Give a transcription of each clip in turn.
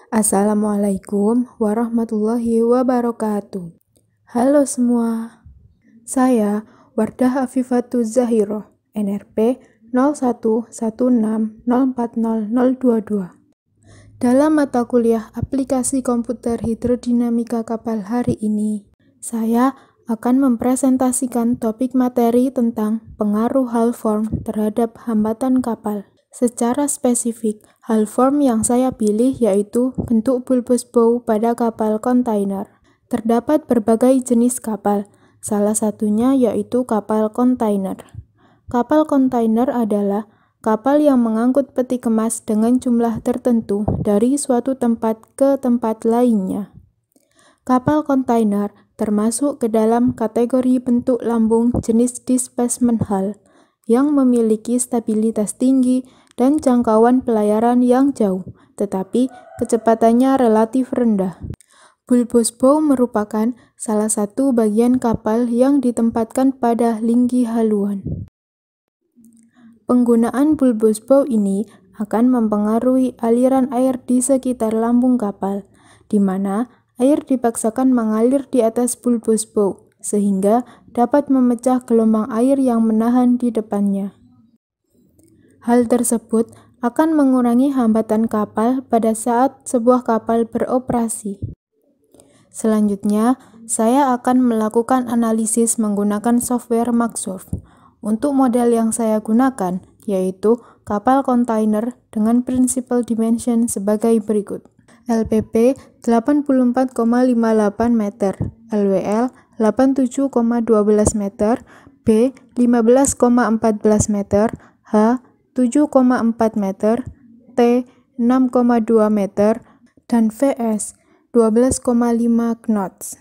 Assalamualaikum warahmatullahi wabarakatuh. Halo semua, saya Wardah Afifatuz Zahiroh, NRP 0116040022. Dalam mata kuliah aplikasi komputer hidrodinamika kapal hari ini, saya akan mempresentasikan topik materi tentang pengaruh hull form terhadap hambatan kapal. Secara spesifik, hull form yang saya pilih yaitu bentuk bulbous bow pada kapal kontainer. Terdapat berbagai jenis kapal, salah satunya yaitu kapal kontainer. Kapal kontainer adalah kapal yang mengangkut peti kemas dengan jumlah tertentu dari suatu tempat ke tempat lainnya. Kapal kontainer termasuk ke dalam kategori bentuk lambung jenis displacement hull yang memiliki stabilitas tinggi dan jangkauan pelayaran yang jauh, tetapi kecepatannya relatif rendah. Bulbous bow merupakan salah satu bagian kapal yang ditempatkan pada linggi haluan. Penggunaan bulbous bow ini akan mempengaruhi aliran air di sekitar lambung kapal, di mana air dipaksakan mengalir di atas bulbous bow, sehingga dapat memecah gelombang air yang menahan di depannya. Hal tersebut akan mengurangi hambatan kapal pada saat sebuah kapal beroperasi. Selanjutnya, saya akan melakukan analisis menggunakan software Maxsurf. Untuk model yang saya gunakan, yaitu kapal kontainer dengan principal dimension sebagai berikut. LPP 84,58 meter, LWL 87,12 meter, B 15,14 meter, H 7,4 meter, T 6,2 meter, dan VS 12,5 knots.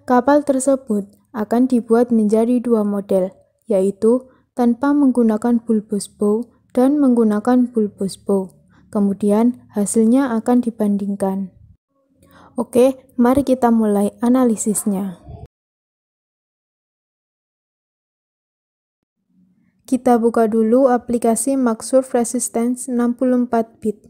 Kapal tersebut akan dibuat menjadi dua model, yaitu tanpa menggunakan bulbous bow dan menggunakan bulbous bow. Kemudian hasilnya akan dibandingkan. Oke, mari kita mulai analisisnya. Kita buka dulu aplikasi Maxsurf Resistance 64 bit.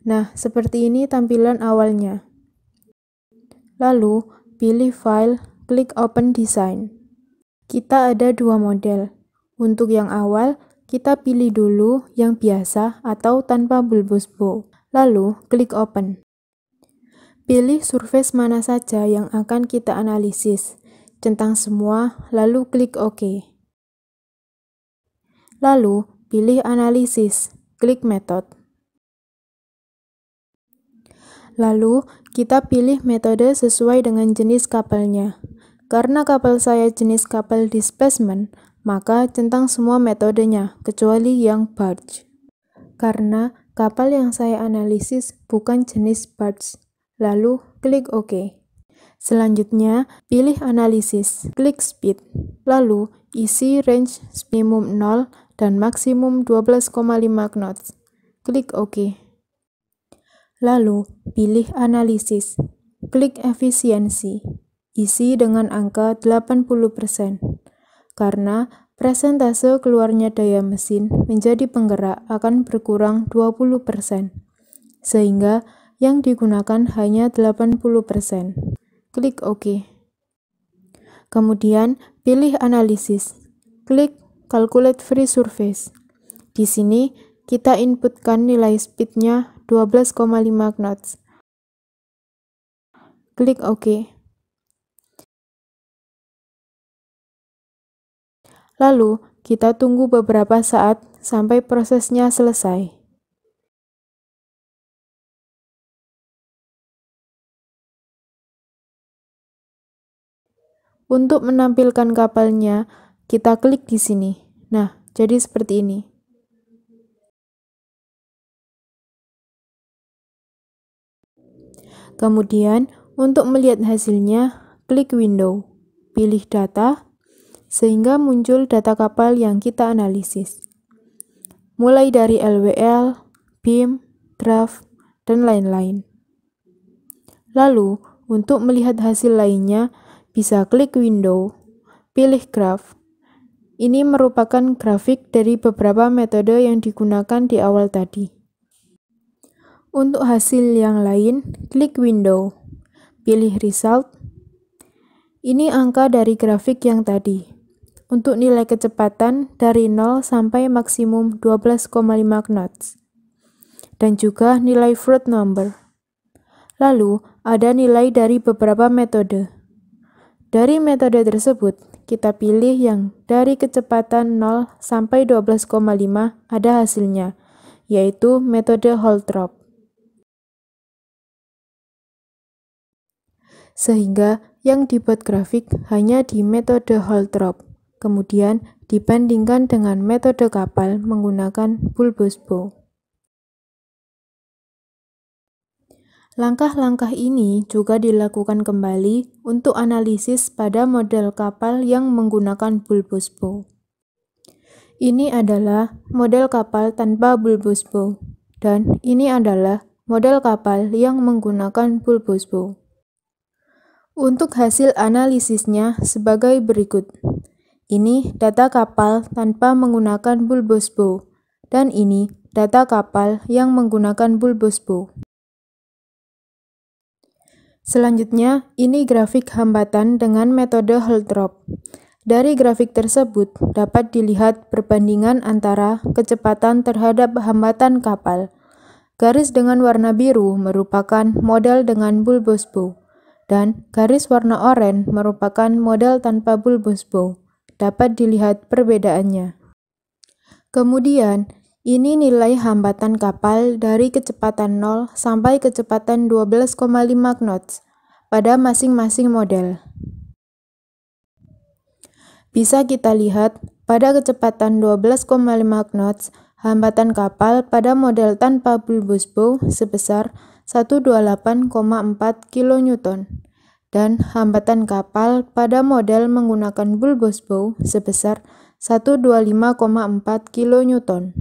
Nah, seperti ini tampilan awalnya. Lalu, pilih File, klik Open Design. Kita ada dua model. Untuk yang awal, kita pilih dulu yang biasa atau tanpa bulbous bow. Lalu, klik Open. Pilih surface mana saja yang akan kita analisis. Centang semua, lalu klik OK. Lalu, pilih Analisis, klik Method. Lalu, kita pilih metode sesuai dengan jenis kapalnya. Karena kapal saya jenis kapal displacement, maka centang semua metodenya, kecuali yang barge. Karena kapal yang saya analisis bukan jenis barge. Lalu, klik OK. Selanjutnya, pilih Analisis, klik Speed. Lalu, isi range minimum 0 dan maksimum 12,5 knots. Klik OK. Lalu, pilih Analisis, klik Efisiensi. Isi dengan angka 80%. Karena persentase keluarnya daya mesin menjadi penggerak akan berkurang 20%. Sehingga yang digunakan hanya 80%. Klik OK. Kemudian, pilih Analisis. Klik Calculate Free Surface. Di sini, kita inputkan nilai speednya 12,5 knots. Klik OK. Lalu, kita tunggu beberapa saat sampai prosesnya selesai. Untuk menampilkan kapalnya, kita klik di sini. Nah, jadi seperti ini. Kemudian, untuk melihat hasilnya, klik Window, pilih Data, sehingga muncul data kapal yang kita analisis. Mulai dari LWL, beam, draft, dan lain-lain. Lalu, untuk melihat hasil lainnya, bisa klik Window, pilih Graph, Ini merupakan grafik dari beberapa metode yang digunakan di awal tadi. Untuk hasil yang lain, klik Window, pilih Result. Ini angka dari grafik yang tadi. Untuk nilai kecepatan dari 0 sampai maksimum 12,5 knots. Dan juga nilai fruit number. Lalu, ada nilai dari beberapa metode. Dari metode tersebut, kita pilih yang dari kecepatan 0 sampai 12,5 ada hasilnya, yaitu metode Holtrop. Sehingga yang dibuat grafik hanya di metode Holtrop, kemudian dibandingkan dengan metode kapal menggunakan bulbous bow. Langkah-langkah ini juga dilakukan kembali untuk analisis pada model kapal yang menggunakan bulbous bow. Ini adalah model kapal tanpa bulbous bow, dan ini adalah model kapal yang menggunakan bulbous bow. Untuk hasil analisisnya sebagai berikut. Ini data kapal tanpa menggunakan bulbous bow, dan ini data kapal yang menggunakan bulbous bow. Selanjutnya, ini grafik hambatan dengan metode Holtrop. Dari grafik tersebut dapat dilihat perbandingan antara kecepatan terhadap hambatan kapal. Garis dengan warna biru merupakan model dengan bulbous bow, dan garis warna oranye merupakan model tanpa bulbous bow. Dapat dilihat perbedaannya. Kemudian, ini nilai hambatan kapal dari kecepatan 0 sampai kecepatan 12,5 knots pada masing-masing model. Bisa kita lihat, pada kecepatan 12,5 knots, hambatan kapal pada model tanpa bulbous bow sebesar 128,4 kN, dan hambatan kapal pada model menggunakan bulbous bow sebesar 125,4 kN.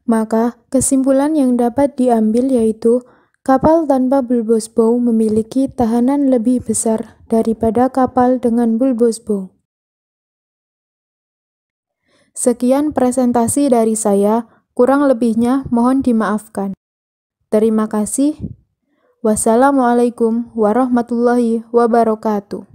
Maka, kesimpulan yang dapat diambil yaitu kapal tanpa bulbous bow memiliki tahanan lebih besar daripada kapal dengan bulbous bow. Sekian presentasi dari saya, kurang lebihnya mohon dimaafkan. Terima kasih. Wassalamualaikum warahmatullahi wabarakatuh.